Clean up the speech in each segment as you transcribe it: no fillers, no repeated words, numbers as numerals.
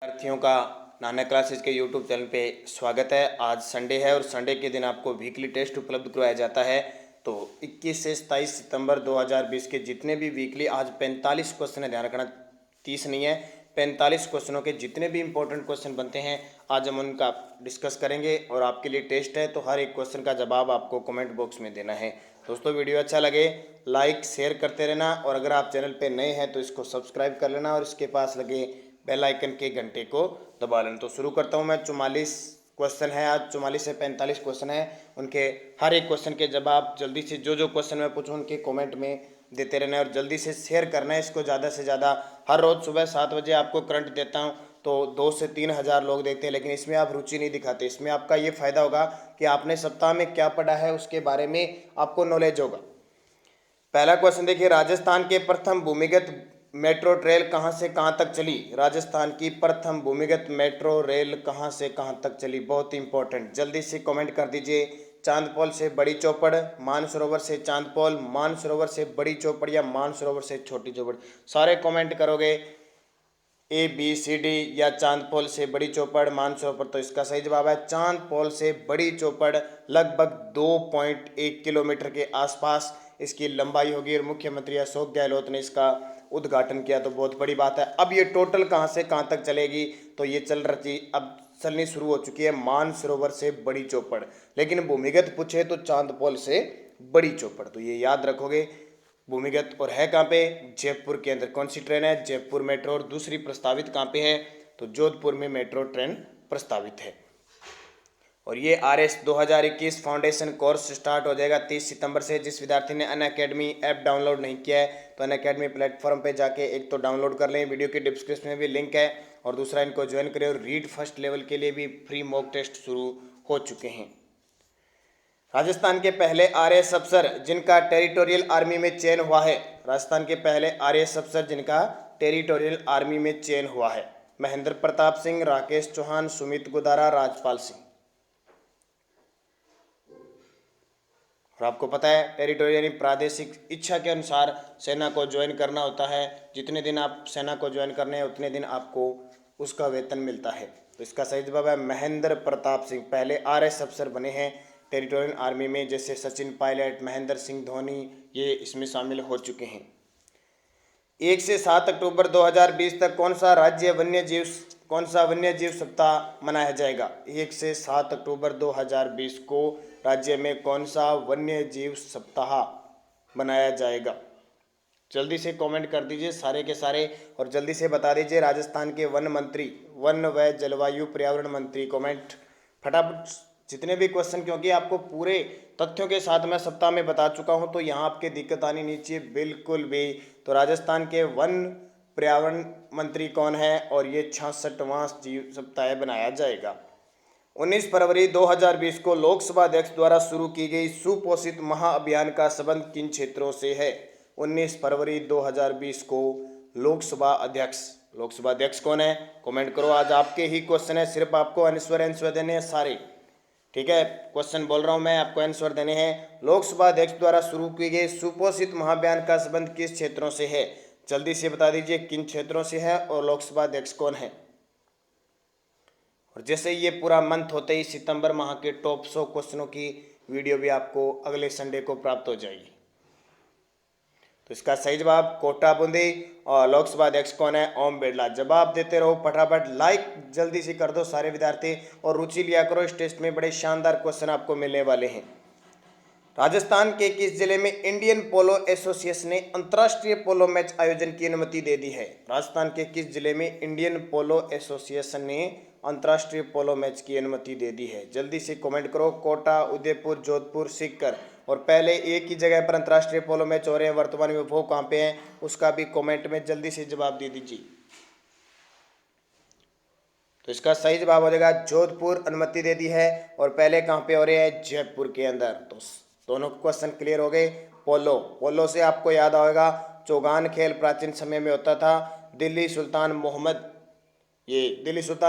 विद्यार्थियों का नाना क्लासेस के यूट्यूब चैनल पे स्वागत है। आज संडे है और संडे के दिन आपको वीकली टेस्ट उपलब्ध करवाया जाता है। तो 21 से 27 सितंबर 2020 के जितने भी वीकली आज 45 क्वेश्चन है, ध्यान रखना 30 नहीं है, 45 क्वेश्चनों के जितने भी इंपॉर्टेंट क्वेश्चन बनते हैं आज हम उनका डिस्कस करेंगे। और आपके लिए टेस्ट है तो हर एक क्वेश्चन का जवाब आपको कमेंट बॉक्स में देना है। दोस्तों वीडियो अच्छा लगे लाइक शेयर करते रहना, और अगर आप चैनल पे नए हैं तो इसको सब्सक्राइब कर लेना और इसके पास लगे बेल आइकन के घंटे को दबा लेना। तो शुरू करता हूं मैं। 44 क्वेश्चन है आज, 44 से 45 क्वेश्चन है, उनके हर एक क्वेश्चन के जवाब जल्दी से जो क्वेश्चन मैं पूछूं उनके कमेंट में देते रहना है और जल्दी से शेयर करना है इसको ज़्यादा से ज़्यादा। हर रोज़ सुबह 7 बजे आपको करंट देता हूँ तो 2 से 3 हज़ार लोग देखते हैं, लेकिन इसमें आप रुचि नहीं दिखाते। इसमें आपका ये फ़ायदा होगा कि आपने सप्ताह में क्या पढ़ा है उसके बारे में आपको नॉलेज होगा। पहला क्वेश्चन देखिए, राजस्थान के प्रथम भूमिगत मेट्रो रेल कहां से कहां तक चली? राजस्थान की प्रथम भूमिगत मेट्रो रेल कहां से कहां तक चली? बहुत इंपॉर्टेंट, जल्दी से कमेंट कर दीजिए। चांदपोल से बड़ी चौपड़, मानसरोवर से चांदपोल, मानसरोवर से बड़ी चौपड़ या मानसरोवर से छोटी चौपड़? सारे कमेंट करोगे ABCD या चांदपोल से बड़ी चौपड़, मानसरोवर। तो इसका सही जवाब है चांदपोल से बड़ी चौपड़। लगभग 2.1 किलोमीटर के आसपास इसकी लंबाई होगी और मुख्यमंत्री अशोक गहलोत ने इसका उद्घाटन किया, तो बहुत बड़ी बात है। अब ये टोटल कहाँ से कहाँ तक चलेगी? तो ये अब चलनी शुरू हो चुकी है मानसरोवर से बड़ी चौपड़, लेकिन भूमिगत पूछे तो चांदपोल से बड़ी चौपड़, तो ये याद रखोगे भूमिगत। और है कहाँ पे? जयपुर के अंदर। कौन सी ट्रेन है? जयपुर मेट्रो। और दूसरी प्रस्तावित कहाँ पे है? तो जोधपुर में मेट्रो ट्रेन प्रस्तावित है। और ये RS 2021 फाउंडेशन कोर्स स्टार्ट हो जाएगा 30 सितंबर से। जिस विद्यार्थी ने अनअकैडमी ऐप डाउनलोड नहीं किया है तो अनअकैडमी प्लेटफॉर्म पे जाके एक तो डाउनलोड कर लें, वीडियो के डिस्क्रिप्शन में भी लिंक है, और दूसरा इनको ज्वाइन करें। और रीड फर्स्ट लेवल के लिए भी फ्री मॉक टेस्ट शुरू हो चुके हैं। राजस्थान के पहले RS अफसर जिनका टेरिटोरियल आर्मी में चयन हुआ है? राजस्थान के पहले RS अफसर जिनका टेरिटोरियल आर्मी में चयन हुआ है? महेंद्र प्रताप सिंह, राकेश चौहान, सुमित गुदारा, राजपाल सिंह। और आपको पता है टेरिटोरियल यानी प्रादेशिक इच्छा के अनुसार सेना को ज्वाइन करना होता है। जितने दिन आप सेना को ज्वाइन करने हैं उतने दिन आपको उसका वेतन मिलता है। तो इसका सही जवाब है महेंद्र प्रताप सिंह। पहले RS अफसर बने हैं टेरिटोरियल आर्मी में, जैसे सचिन पायलट, महेंद्र सिंह धोनी, ये इसमें शामिल हो चुके हैं। 1 से 7 अक्टूबर 2020 तक कौन सा वन्य जीव सप्ताह मनाया जाएगा? 1 से 7 अक्टूबर 2020 को राज्य में कौन सा वन्य जीव सप्ताह मनाया जाएगा? जल्दी से कमेंट कर दीजिए सारे के सारे, और जल्दी से बता दीजिए राजस्थान के वन व जलवायु पर्यावरण मंत्री। कमेंट फटाफट जितने भी क्वेश्चन, क्योंकि आपको पूरे तथ्यों के साथ मैं सप्ताह में बता चुका हूं तो यहाँ आपके दिक्कत आनी नहीं चाहिए बिल्कुल भी। तो राजस्थान के वन पर्यावरण मंत्री कौन है? और ये 66वां जीव सप्ताह बनाया जाएगा। 19 फरवरी 2020 को लोकसभा अध्यक्ष द्वारा शुरू की गई सुपोषित महाअभियान का संबंध किन क्षेत्रों से है? 19 फरवरी 2020 को लोकसभा अध्यक्ष कौन है? कमेंट करो। आज आपके ही क्वेश्चन है, सिर्फ आपको आंसर देने हैं सारे, ठीक है? क्वेश्चन बोल रहा हूं मैं, आपको आंसर देने हैं। लोकसभा अध्यक्ष द्वारा शुरू की गई सुपोषित महाअभियान का संबंध किस क्षेत्रों से है? जल्दी से बता दीजिए किन क्षेत्रों से है और लोकसभा अध्यक्ष कौन है। और जैसे ये पूरा मंथ होते ही सितंबर माह के टॉप 100 क्वेश्चनों की वीडियो भी आपको अगले संडे को प्राप्त हो जाएगी। तो इसका सही जवाब कोटा बूंदी। और लोकसभा अध्यक्ष कौन है? ओम बिरला। जवाब देते रहो फटाफट, लाइक जल्दी से कर दो सारे विद्यार्थी, और रुचि लिया करो इस टेस्ट में, बड़े शानदार क्वेश्चन आपको मिलने वाले हैं। राजस्थान के किस जिले में इंडियन पोलो एसोसिएशन ने अंतर्राष्ट्रीय पोलो मैच आयोजन की अनुमति दे दी है? राजस्थान के किस जिले में इंडियन पोलो एसोसिएशन ने अंतर्राष्ट्रीय पोलो मैच की अनुमति दे दी है? जल्दी से कमेंट करो। कोटा, उदयपुर, जोधपुर, सीकर। और पहले एक ही जगह पर अंतर्राष्ट्रीय पोलो मैच हो रहे हैं, वर्तमान में वो कहाँ पे हैं उसका भी कमेंट में जल्दी से जवाब दे दीजिए। तो इसका सही जवाब हो जाएगा जोधपुर अनुमति दे दी है। और पहले कहाँ पे हो रहे हैं? जयपुर के अंदर। तो दोनों क्वेश्चन क्लियर हो गए। पोलो से आपको याद आएगा चौगान खेल प्राचीन समय में होता था। दिल्ली सुल्तान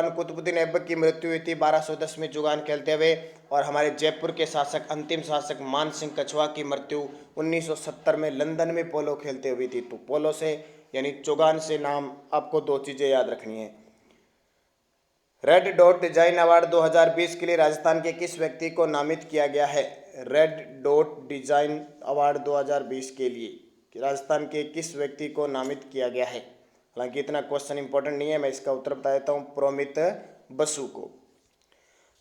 कुतुबुद्दीन ऐबक की मृत्यु हुई थी 1210 में चौगान खेलते हुए, और हमारे जयपुर के अंतिम शासक मान सिंह कछवा की मृत्यु 1970 में लंदन में पोलो खेलते हुए थी। तो पोलो से यानी चौगान से नाम आपको 2 चीज़ें याद रखनी है। रेड डॉट डिजाइन अवार्ड 2020 के लिए राजस्थान के किस व्यक्ति को नामित किया गया है? रेड डॉट डिजाइन अवार्ड 2020 के लिए राजस्थान के किस व्यक्ति को नामित किया गया है? हालांकि इतना क्वेश्चन इंपॉर्टेंट नहीं है, मैं इसका उत्तर बता देता हूँ, प्रोमित बसु को।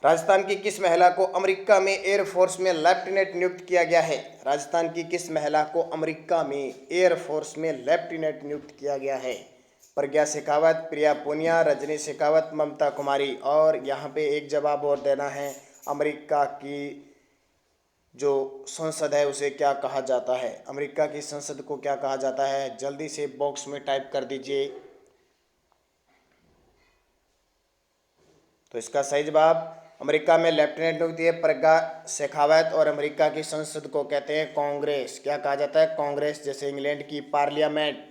राजस्थान की किस महिला को अमेरिका में एयरफोर्स में लेफ्टिनेंट नियुक्त किया गया है? राजस्थान की किस महिला को अमेरिका में एयरफोर्स में लेफ्टिनेंट नियुक्त किया गया है? प्रज्ञा शेखावत, प्रिया पूनिया, रजनी शेखावत, ममता कुमारी। और यहाँ पे एक जवाब और देना है, अमेरिका की जो संसद है उसे क्या कहा जाता है? अमेरिका की संसद को क्या कहा जाता है? जल्दी से बॉक्स में टाइप कर दीजिए। तो इसका सही जवाब अमेरिका में लेफ्टिनेंट नियुक्त है प्रज्ञा शेखावत, और अमेरिका की संसद को कहते हैं कांग्रेस। क्या कहा जाता है? कांग्रेस। जैसे इंग्लैंड की पार्लियामेंट,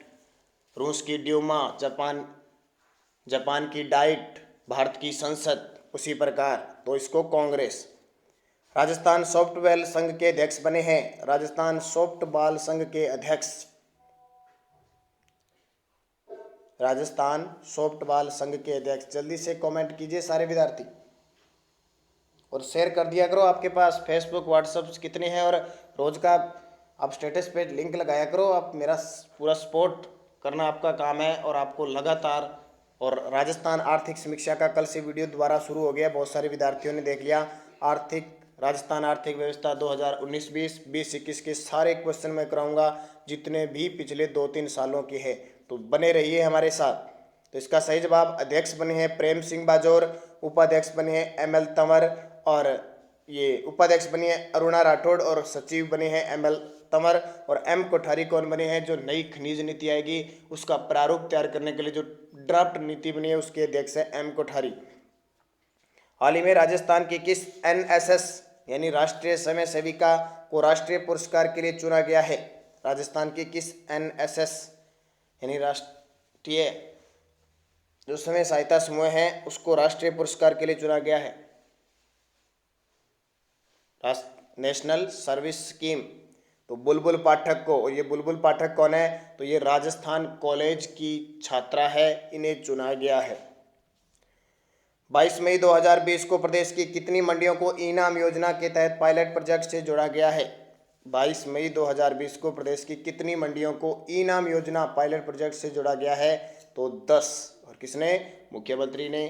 रूस की ड्यूमा, जापान की डाइट, भारत की संसद, उसी प्रकार तो इसको कांग्रेस। राजस्थान सॉफ्टबॉल संघ के अध्यक्ष बने हैं। राजस्थान सॉफ्टबॉल संघ के अध्यक्ष, राजस्थान सॉफ्टबॉल संघ के अध्यक्ष। जल्दी से कमेंट कीजिए सारे विद्यार्थी, और शेयर कर दिया करो। आपके पास फेसबुक व्हाट्सएप कितने हैं, और रोज का आप स्टेटस पे लिंक लगाया करो। आप मेरा पूरा सपोर्ट करना आपका काम है, और आपको लगातार। और राजस्थान आर्थिक समीक्षा का कल से वीडियो दोबारा शुरू हो गया, बहुत सारे विद्यार्थियों ने देख लिया। राजस्थान आर्थिक व्यवस्था 2019-20, 20-21 के सारे क्वेश्चन मैं कराऊंगा, जितने भी पिछले 2-3 सालों के हैं। तो बने रहिए हमारे साथ। तो इसका सही जवाब अध्यक्ष बने हैं प्रेम सिंह बाजोर, उपाध्यक्ष बने हैं ML तंवर, और ये उपाध्यक्ष बनी है अरुणा राठौड़, और सचिव बने हैं ML तंवर। और M कोठारी कौन बने हैं? जो नई खनिज नीति आएगी उसका प्रारूप तैयार करने के लिए जो ड्राफ्ट नीति बनी है उसके अध्यक्ष है M कोठारी। हाल ही में राजस्थान की किस NSS यानी राष्ट्रीय समय सेविका को राष्ट्रीय पुरस्कार के लिए चुना गया है? राजस्थान की किस NSS यानी राष्ट्रीय जो समय सहायता समूह है उसको राष्ट्रीय पुरस्कार के लिए चुना गया है? National service scheme. तो बुलबुल पाठक को, और ये बुलबुल पाठक कौन है? तो ये राजस्थान कॉलेज की छात्रा है, इन्हें चुना गया है। 22 मई 2020 को प्रदेश की कितनी मंडियों को ई-नाम योजना के तहत पायलट प्रोजेक्ट से जोड़ा गया है? 22 मई 2020 को प्रदेश की कितनी मंडियों को ई-नाम योजना पायलट प्रोजेक्ट से जोड़ा गया है? तो 10। और किसने? मुख्यमंत्री ने।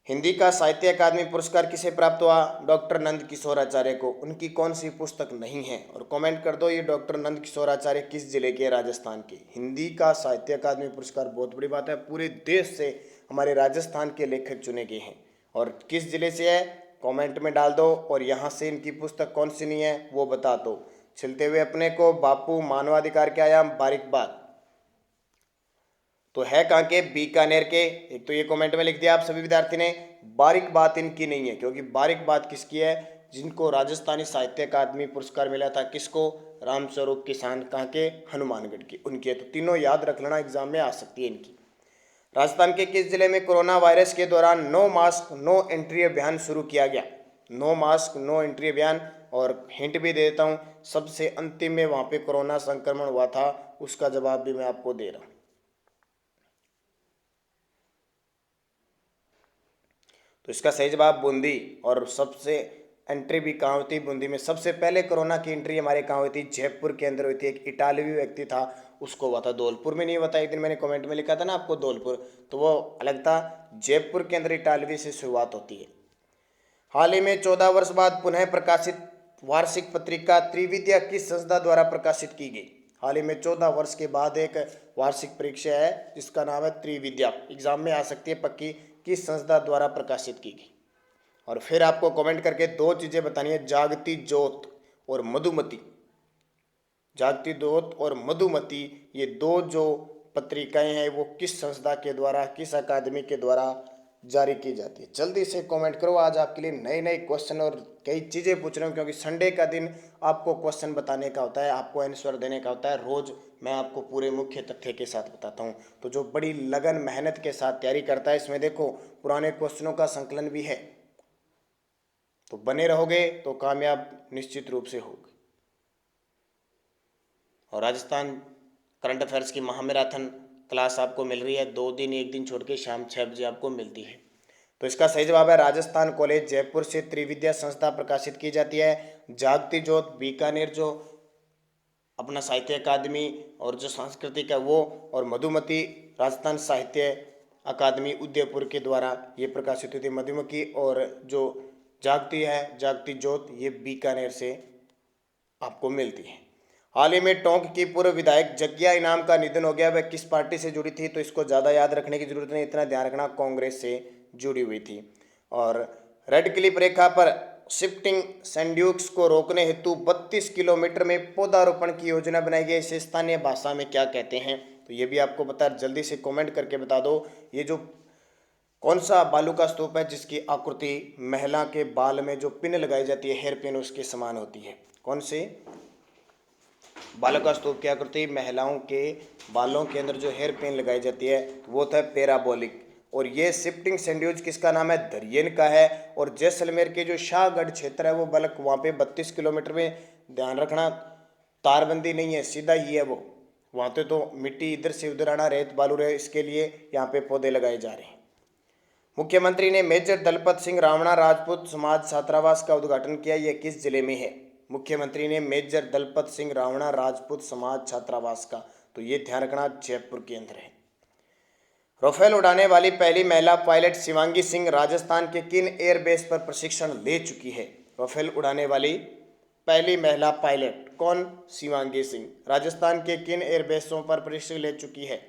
हिंदी का साहित्य अकादमी पुरस्कार किसे प्राप्त हुआ? डॉक्टर नंद किशोर आचार्य को। उनकी कौन सी पुस्तक नहीं है? और कमेंट कर दो ये डॉक्टर नंद किशोर आचार्य किस जिले के? राजस्थान के। हिंदी का साहित्य अकादमी पुरस्कार, बहुत बड़ी बात है, पूरे देश से हमारे राजस्थान के लेखक चुने गए हैं। और किस जिले से है कमेंट में डाल दो, और यहाँ से इनकी पुस्तक कौन सी नहीं है वो बता दो। छिलते हुए अपने को, बापू, मानवाधिकार के आयाम, बारीक बात। तो है कहाँ के? बीकानेर के। एक तो ये कमेंट में लिख दिया आप सभी विद्यार्थी ने। बारीक बात इनकी नहीं है, क्योंकि बारीक बात किसकी है? जिनको राजस्थानी साहित्य अकादमी पुरस्कार मिला था, किसको? रामस्वरूप किसान, कहाँ के? हनुमानगढ़ की, उनकी है। तो तीनों याद रख लेना, एग्जाम में आ सकती है इनकी। राजस्थान के किस जिले में कोरोना वायरस के दौरान नो मास्क नो एंट्री अभियान शुरू किया गया? नो मास्क नो एंट्री अभियान। और हिंट भी दे देता हूँ, सबसे अंतिम में वहाँ पे कोरोना संक्रमण हुआ था, उसका जवाब भी मैं आपको दे रहा हूँ। तो इसका सही जवाब बूंदी। और सबसे एंट्री भी कहाँ हुई थी? बूंदी में। सबसे पहले कोरोना की एंट्री हमारे कहाँ हुई थी? जयपुर के अंदर हुई थी। एक इटालवी व्यक्ति था, उसको हुआ था। धौलपुर में नहीं हुआ था। एक दिन मैंने कमेंट में लिखा था ना आपको धौलपुर, तो वो अलग था। जयपुर के अंदर इटालवी से शुरुआत होती है। हाल ही में 14 वर्ष बाद पुनः प्रकाशित वार्षिक पत्रिका त्रिविद्या किस संस्था द्वारा प्रकाशित की गई? हाल ही में 14 वर्ष के बाद एक वार्षिक परीक्षा है जिसका नाम है त्रिविद्या, एग्जाम में आ सकती है पक्की। किस संस्था द्वारा प्रकाशित की गई? और फिर आपको कमेंट करके 2 चीजें बतानी है, जागती ज्योत और मधुमती। जागती ज्योत और मधुमती, ये 2 जो पत्रिकाएं हैं वो किस संस्था के द्वारा, किस अकादमी के द्वारा जारी की जाती है? जल्दी से कमेंट करो। आज आपके लिए नए नए क्वेश्चन और कई चीज़ें पूछ रहा हूँ, क्योंकि संडे का दिन आपको क्वेश्चन बताने का होता है, आपको आंसर देने का होता है। रोज़ मैं आपको पूरे मुख्य तथ्य के साथ बताता हूँ। तो जो बड़ी लगन मेहनत के साथ तैयारी करता है, इसमें देखो पुराने क्वेश्चनों का संकलन भी है। तो बने रहोगे तो कामयाब निश्चित रूप से होगे। और राजस्थान करंट अफेयर्स की महामैराथन क्लास आपको मिल रही है 2 दिन, 1 दिन छोड़ के शाम 6 बजे आपको मिलती है। तो इसका सही जवाब है राजस्थान कॉलेज जयपुर से त्रिविद्या संस्था प्रकाशित की जाती है। जागती ज्योत बीकानेर जो अपना साहित्य अकादमी और जो सांस्कृतिक है वो, और मधुमती राजस्थान साहित्य अकादमी उदयपुर के द्वारा ये प्रकाशित हुई थी मधुमक्खी, और जो जागती है जागती ज्योत ये बीकानेर से आपको मिलती है। हाल ही में टोंक की पूर्व विधायक जग्या इनाम का निधन हो गया। वह किस पार्टी से जुड़ी थी? तो इसको ज़्यादा याद रखने की जरूरत नहीं, इतना ध्यान रखना कांग्रेस से जुड़ी हुई थी। और रेड क्लिफ रेखा पर शिफ्टिंग सैंड्यूक्स को रोकने हेतु 32 किलोमीटर में पौधारोपण की योजना बनाई गई। इसे स्थानीय भाषा में क्या कहते हैं? तो ये भी आपको बता, जल्दी से कमेंट करके बता दो। ये जो कौन सा बालू का स्तूप है जिसकी आकृति महिला के बाल में जो पिन लगाई जाती है, हेयर पिन, उसके समान होती है? कौन से बालू का स्तूप की आकृति महिलाओं के बालों के अंदर जो हेयर पिन लगाई जाती है वो होता है पैराबोलिक। और ये शिफ्टिंग सैंड्यूज किसका नाम है? दरियन का है। और जैसलमेर के जो शाहगढ़ क्षेत्र है वो बल्कि वहाँ पे 32 किलोमीटर में, ध्यान रखना तारबंदी नहीं है, सीधा ही है वो, वहाँ पे तो मिट्टी इधर से उधर आना, रेत बालू रहे, इसके लिए यहाँ पे पौधे लगाए जा रहे हैं। मुख्यमंत्री ने मेजर दलपत सिंह रावणा राजपूत समाज छात्रावास का उद्घाटन किया। यह किस जिले में है? मुख्यमंत्री ने मेजर दलपत सिंह रावणा राजपूत समाज छात्रावास का, तो ये ध्यान रखना जयपुर के अंदर है। राफेल उड़ाने वाली पहली महिला पायलट शिवांगी सिंह राजस्थान के किन एयरबेस पर प्रशिक्षण ले चुकी है? राफेल उड़ाने वाली पहली महिला पायलट कौन? शिवांगी सिंह राजस्थान के किन एयरबेसों पर प्रशिक्षण ले चुकी है?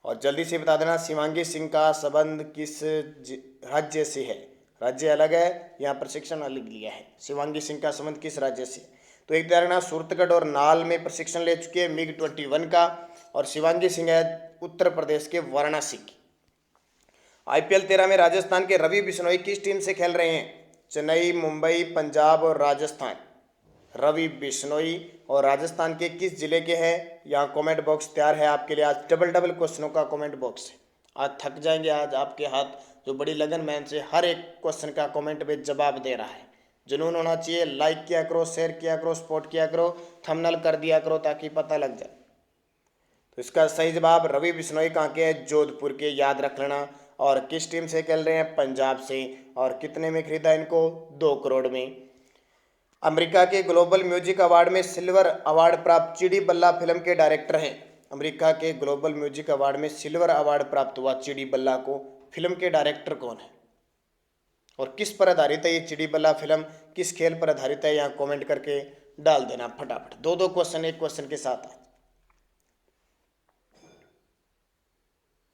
और जल्दी से बता देना शिवांगी सिंह का संबंध किस राज्य से है? राज्य अलग है, यहाँ प्रशिक्षण अलग लिया है। शिवांगी सिंह का संबंध किस राज्य से? तो एक ध्यान रखना, सूरतगढ़ और नाल में प्रशिक्षण ले चुकी है मिग 21 का। और शिवांगी सिंह है उत्तर प्रदेश के वाराणसी की। IPL 13 में राजस्थान के रवि बिश्नोई किस टीम से खेल रहे हैं? चेन्नई, मुंबई, पंजाब और राजस्थान। रवि बिश्नोई और राजस्थान के किस जिले के हैं? यहाँ कमेंट बॉक्स तैयार है आपके लिए। आज डबल क्वेश्चनों का कमेंट बॉक्स है, आज थक जाएंगे। आज आपके हाथ जो बड़ी लगन मेहनत से हर एक क्वेश्चन का कमेंट में जवाब दे रहा है। जुनून होना चाहिए। लाइक किया करो, शेयर किया करो, सपोर्ट किया करो, थंबनेल कर दिया करो ताकि पता लग जाए। तो इसका सही जवाब रवि बिश्नोई कहाँ के हैं? जोधपुर के, याद रख लेना। और किस टीम से खेल रहे हैं? पंजाब से। और कितने में खरीदा इनको? 2 करोड़ में। अमेरिका के ग्लोबल म्यूजिक अवार्ड में सिल्वर अवार्ड प्राप्त चिड़ी बल्ला फिल्म के डायरेक्टर हैं। अमेरिका के ग्लोबल म्यूजिक अवार्ड में सिल्वर अवार्ड प्राप्त हुआ चिड़ी बल्ला को, फिल्म के डायरेक्टर कौन है? और किस पर आधारित है ये चिड़ी बल्ला फिल्म? किस खेल पर आधारित है? यहाँ कमेंट करके डाल देना फटाफट। 2 क्वेश्चन एक क्वेश्चन के साथ।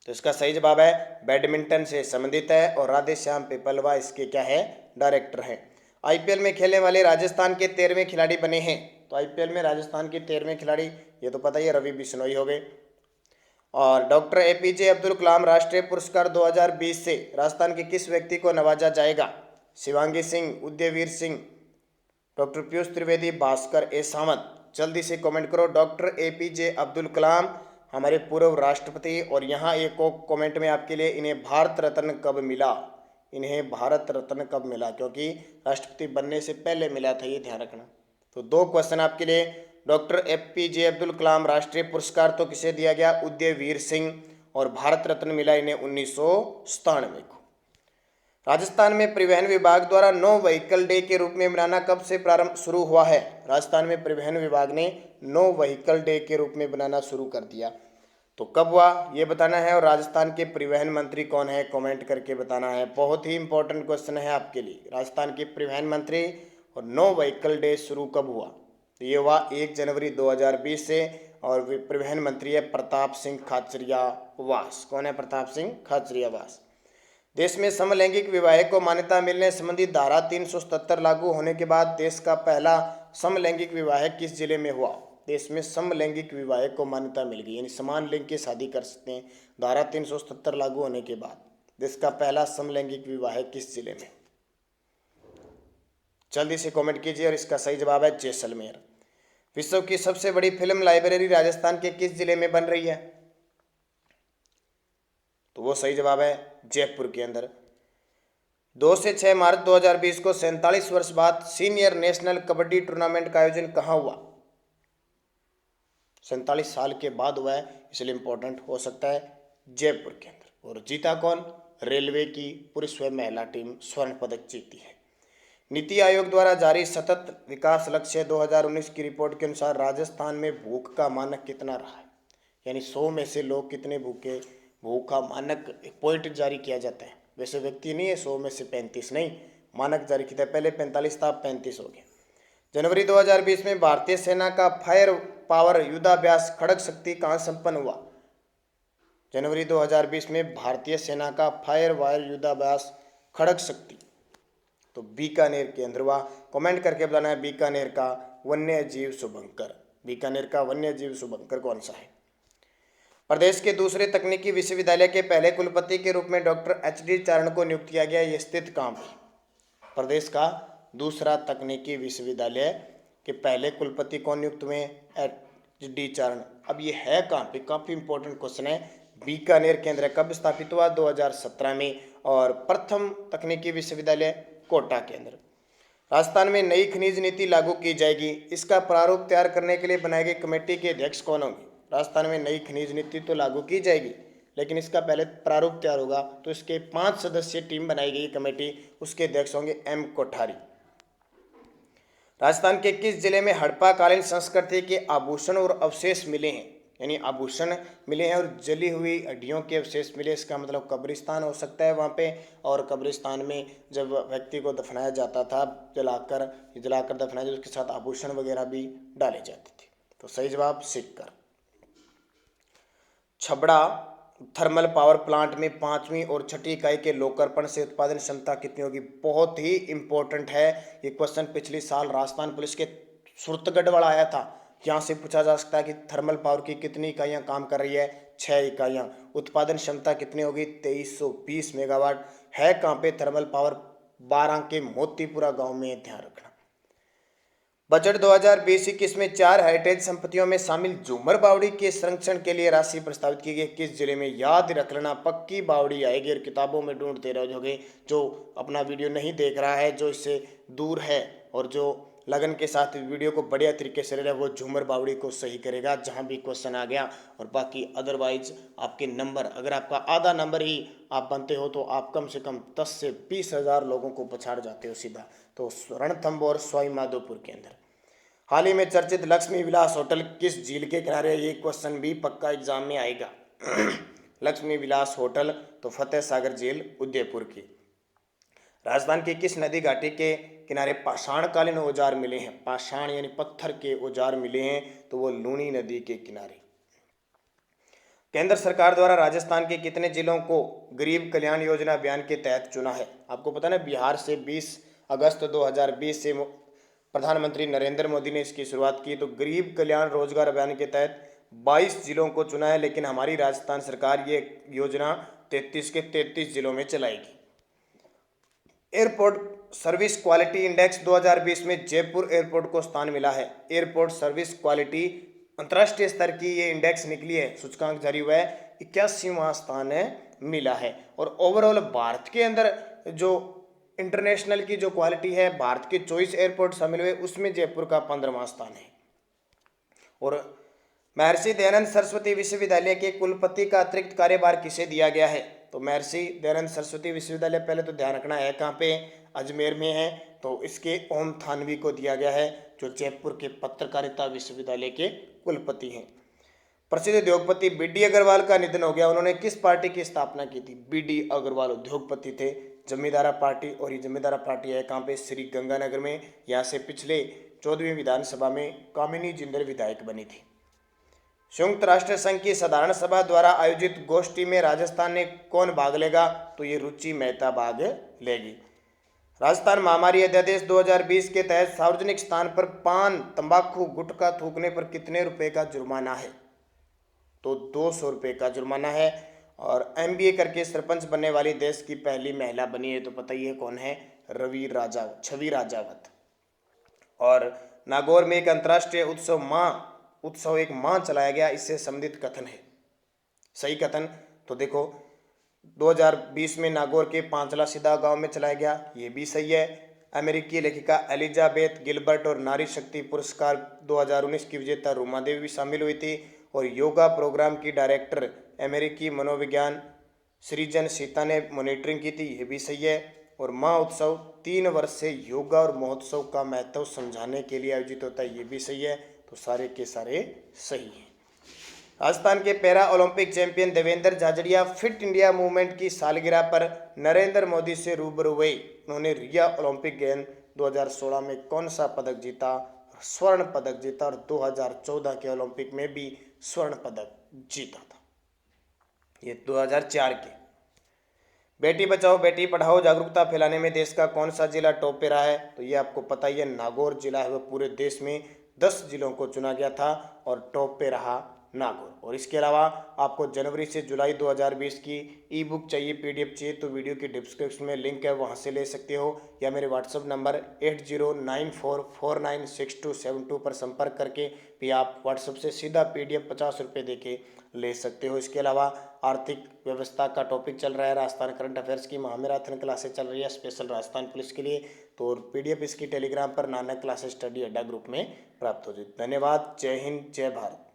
तो इसका सही जवाब है बैडमिंटन से संबंधित है। और राधेश्याम पिपलवा इसके क्या है? डायरेक्टर हैं। IPL में खेलने वाले राजस्थान के 13वें खिलाड़ी बने हैं। तो IPL में राजस्थान के 13वें खिलाड़ी, ये तो पता ही है, रवि बिश्नोई हो गए। और डॉक्टर APJ अब्दुल कलाम राष्ट्रीय पुरस्कार 2020 से राजस्थान के किस व्यक्ति को नवाजा जाएगा? शिवांगी सिंह, उदयवीर सिंह, डॉक्टर पीयूष त्रिवेदी, भास्कर ए सावंत। जल्दी से कमेंट करो। डॉक्टर APJ अब्दुल कलाम हमारे पूर्व राष्ट्रपति। और यहाँ एक और कमेंट में आपके लिए, इन्हें भारत रत्न कब मिला? इन्हें भारत रत्न कब मिला? क्योंकि राष्ट्रपति बनने से पहले मिला था, ये ध्यान रखना। तो 2 क्वेश्चन आपके लिए। डॉक्टर APJ अब्दुल कलाम राष्ट्रीय पुरस्कार तो किसे दिया गया? उदयवीर सिंह। और भारत रत्न मिला इन्हें 1997 को। राजस्थान में परिवहन विभाग द्वारा नो व्हीकल डे के रूप में मनाना कब से प्रारंभ शुरू हुआ है? राजस्थान में परिवहन विभाग ने नो व्हीकल डे के रूप में बनाना शुरू कर दिया, तो कब हुआ ये बताना है। और राजस्थान के परिवहन मंत्री कौन है? कमेंट करके बताना है। बहुत ही इंपॉर्टेंट क्वेश्चन है आपके लिए। राजस्थान के परिवहन मंत्री और नो व्हीकल डे शुरू कब हुआ? तो ये हुआ 1 जनवरी 2020 से। और परिवहन मंत्री है प्रताप सिंह खाचरियावास। कौन है? प्रताप सिंह खाचरियावास। देश में समलैंगिक विवाह को मान्यता मिलने संबंधी धारा 377 लागू होने के बाद देश का पहला समलैंगिक विवाह किस जिले में हुआ? देश में समलैंगिक विवाह को मान्यता मिल गई, यानी समान लिंग की शादी कर सकते हैं धारा 377 लागू होने के बाद। देश का पहला समलैंगिक विवाह किस जिले में? जल्दी से कमेंट कीजिए। और इसका सही जवाब है जैसलमेर। विश्व की सबसे बड़ी फिल्म लाइब्रेरी राजस्थान के किस जिले में बन रही है? तो वो सही जवाब है जयपुर के अंदर। 2 से 6 मार्च 2020 को 47 वर्ष बाद सीनियर नेशनल कबड्डी टूर्नामेंट का आयोजन कहाँ हुआ? 47 साल के बाद हुआ है, इसलिए इंपॉर्टेंट हो सकता है जयपुर के अंदर। और जीता कौन? रेलवे की पुरुष व महिला टीम स्वर्ण पदक जीती है। नीति आयोग द्वारा जारी सतत विकास लक्ष्य 2019 की रिपोर्ट के अनुसार राजस्थान में भूख का मानक कितना रहा है, यानी 100 में से लोग कितने भूखे, भूख का मानक पॉइंट जारी किया जाता है, वैसे व्यक्ति नहीं है, 100 में से 35 नहीं, मानक जारी किया था, पहले 45 था, 35 हो गया। जनवरी 2020 में भारतीय सेना का फायर पावर युद्धाभ्यास खड़ग शक्ति कहाँ संपन्न हुआ? जनवरी 2020 में भारतीय सेना का फायर वायर युद्धाभ्यास खड़ग शक्ति तो बीकानेर के अंदर हुआ। कमेंट करके बताना है बीकानेर का वन्य जीव शुभंकर, बीकानेर का वन्य जीव शुभंकर कौन सा है? प्रदेश के दूसरे तकनीकी विश्वविद्यालय के पहले कुलपति के रूप में डॉक्टर एच.डी. चारण को नियुक्त किया गया। यह स्थित कहाँ पे? प्रदेश का दूसरा तकनीकी विश्वविद्यालय के पहले कुलपति कौन नियुक्त हुए? एच.डी. चारण। अब ये है कहाँ पे? काफी इंपॉर्टेंट क्वेश्चन है। बीकानेर केंद्र कब स्थापित हुआ? 2017 में। और प्रथम तकनीकी विश्वविद्यालय कोटा केंद्र। राजस्थान में नई खनिज नीति लागू की जाएगी। इसका प्रारूप तैयार करने के लिए बनाई गई कमेटी के अध्यक्ष कौन होंगे? राजस्थान में नई खनिज नीति तो लागू की जाएगी, लेकिन इसका पहले प्रारूप तैयार होगा, तो इसके 5 सदस्यीय टीम बनाई गई कमेटी, उसके अध्यक्ष होंगे एम कोठारी। राजस्थान के किस जिले में हड़प्पाकालीन संस्कृति के आभूषण और अवशेष मिले हैं? यानी आभूषण मिले हैं और जली हुई हड्डियों के अवशेष मिले, इसका मतलब कब्रिस्तान हो सकता है वहाँ पे। और कब्रिस्तान में जब व्यक्ति को दफनाया जाता था, जलाकर दफनाया जाता, उसके साथ आभूषण वगैरह भी डाले जाते थे। तो सही जवाब सिक्कर। छबड़ा थर्मल पावर प्लांट में 5वीं और 6ठी इकाई के लोकार्पण से उत्पादन क्षमता कितनी होगी? बहुत ही इंपॉर्टेंट है ये क्वेश्चन। पिछले साल राजस्थान पुलिस के सुरतगढ़ वाला आया था, यहाँ से पूछा जा सकता है कि थर्मल पावर की कितनी इकाइयाँ काम कर रही है? 6 इकाइयाँ। उत्पादन क्षमता कितनी होगी? 2320 मेगावाट। है कहाँ पे थर्मल पावर? 12 के मोतीपुरा गांव में, ध्यान रखना। बजट 2020-21 में 4 हेरिटेज संपत्तियों में शामिल झूमर बावड़ी के संरक्षण के लिए राशि प्रस्तावित की गई। किस जिले में? याद रख लेना, पक्की बावड़ी आएगी और किताबों में ढूंढते रहोगे। जो अपना वीडियो नहीं देख रहा है, जो इससे दूर है और जो लगन के साथ वीडियो को बढ़िया तरीके से ले रहा है, वो झूमर बावड़ी को सही करेगा जहां भी क्वेश्चन आ गया। और बाकी अदरवाइज आपके नंबर, अगर आपका आधा नंबर ही आप बनते हो तो आप कम से कम 10 से 20 हज़ार लोगों को पछाड़ जाते हो सीधा। तो रणथंभौर सवाई माधोपुर के अंदर। हाल ही में चर्चित लक्ष्मी विलास होटल किस झील के किनारे? ये क्वेश्चन भी पक्का एग्जाम में आएगा। लक्ष्मी विलास होटल तो फतेह सागर झील उदयपुर की। राजस्थान की किस नदी घाटी के किनारे पाषाणकालीन औजार मिले हैं? पाषाण यानी पत्थर के औजार मिले हैं, तो वो लूनी नदी के किनारे। केंद्र सरकार द्वारा राजस्थान के कितने जिलों को गरीब कल्याण योजना अभियान के तहत चुना है? आपको पता ना, बिहार से 20 अगस्त 2020 से प्रधानमंत्री नरेंद्र मोदी ने इसकी शुरुआत की। तो गरीब कल्याण रोजगार अभियान के तहत 22 जिलों को चुना है, लेकिन हमारी राजस्थान सरकार ये योजना 33 के 33 जिलों में चलाएगी। एयरपोर्ट सर्विस क्वालिटी इंडेक्स 2020 में जयपुर एयरपोर्ट को स्थान मिला है। एयरपोर्ट सर्विस क्वालिटी अंतर्राष्ट्रीय स्तर की ये इंडेक्स निकली है, सूचकांक जारी हुआ है, 81वां स्थान मिला है। और ओवरऑल भारत के अंदर जो इंटरनेशनल की जो क्वालिटी है, भारत के 24 एयरपोर्ट शामिल हुए, उसमें जयपुर का 15वां स्थान है। और महर्षि दयानंद सरस्वती विश्वविद्यालय के कुलपति का अतिरिक्त कार्यभार किसे दिया गया है? तो महर्षि दयानंद सरस्वती विश्वविद्यालय, पहले तो ध्यान रखना है कहाँ पे? अजमेर में है, तो इसके ओम थानवी को दिया गया है, जो जयपुर के पत्रकारिता विश्वविद्यालय के कुलपति हैं। प्रसिद्ध उद्योगपति बी.डी. अग्रवाल का निधन हो गया। उन्होंने किस पार्टी की स्थापना की थी? बी.डी. अग्रवाल उद्योगपति थे, जमींदारा पार्टी। और ये जमींदारा पार्टी है कहाँ पे? श्री गंगानगर में। यहाँ से पिछले 14वीं विधानसभा में कामिनी जिंदल विधायक बनी थी। संयुक्त राष्ट्र संघ की साधारण सभा द्वारा आयोजित गोष्ठी में राजस्थान ने कौन भाग लेगा? तो ये रुचि मेहता भाग लेगी। राजस्थान महामारी अध्यादेश 2020 के तहत सार्वजनिक स्थान पर पान, तंबाकू, गुटखा थूकने पर कितने रुपए का जुर्माना है? तो 200 रुपये का जुर्माना है। और MBA करके सरपंच बनने वाली देश की पहली महिला बनी है, तो पता ही है कौन है? छवि राजावत। और नागौर में एक अंतर्राष्ट्रीय उत्सव एक माह चलाया गया, इससे संबंधित कथन है। सही कथन तो देखो, 2020 में नागौर के पांचला सीधा गांव में चलाया गया, ये भी सही है। अमेरिकी लेखिका एलिजाबेथ गिलबर्ट और नारी शक्ति पुरस्कार 2019 की विजेता रूमा देवी भी शामिल हुई थी। और योगा प्रोग्राम की डायरेक्टर अमेरिकी मनोविज्ञान सृजन सीता ने मॉनिटरिंग की थी, ये भी सही है। और महोत्सव 3 वर्ष से योगा और महोत्सव का महत्व समझाने के लिए आयोजित होता है, ये भी सही है। तो सारे के सारे सही हैं। राजस्थान के para Olympic champion Devendra Jhajharia fit India movement की सालगिरह पर नरेंद्र मोदी से रूबरू हुए। उन्होंने रिया ओलंपिक गेम 2016 में कौन सा पदक जीता? स्वर्ण पदक जीता। और 2014 के ओलंपिक में भी स्वर्ण पदक जीता था। ये 2004 के। बेटी बचाओ बेटी पढ़ाओ जागरूकता फैलाने में देश का कौन सा जिला टॉप पे रहा है? तो ये आपको पता ही है, नागौर जिला है, वह पूरे देश में 10 जिलों को चुना गया था और टॉप पे रहा नागौर। और इसके अलावा आपको जनवरी से जुलाई 2020 की ई बुक चाहिए, पीडीएफ चाहिए, तो वीडियो की डिस्क्रिप्शन में लिंक है, वहां से ले सकते हो, या मेरे व्हाट्सअप नंबर 8094496272 पर संपर्क करके भी आप व्हाट्सअप से सीधा पीडीएफ 50 रुपये दे के ले सकते हो। इसके अलावा आर्थिक व्यवस्था का टॉपिक चल रहा है, राजस्थान करंट अफेयर्स की महामैराथन क्लासेस चल रही है स्पेशल राजस्थान पुलिस के लिए। तो पीडीएफ इसकी टेलीग्राम पर नानक क्लासेस स्टडी अड्डा ग्रुप में प्राप्त हो जाए। धन्यवाद। जय हिंद, जय भारत।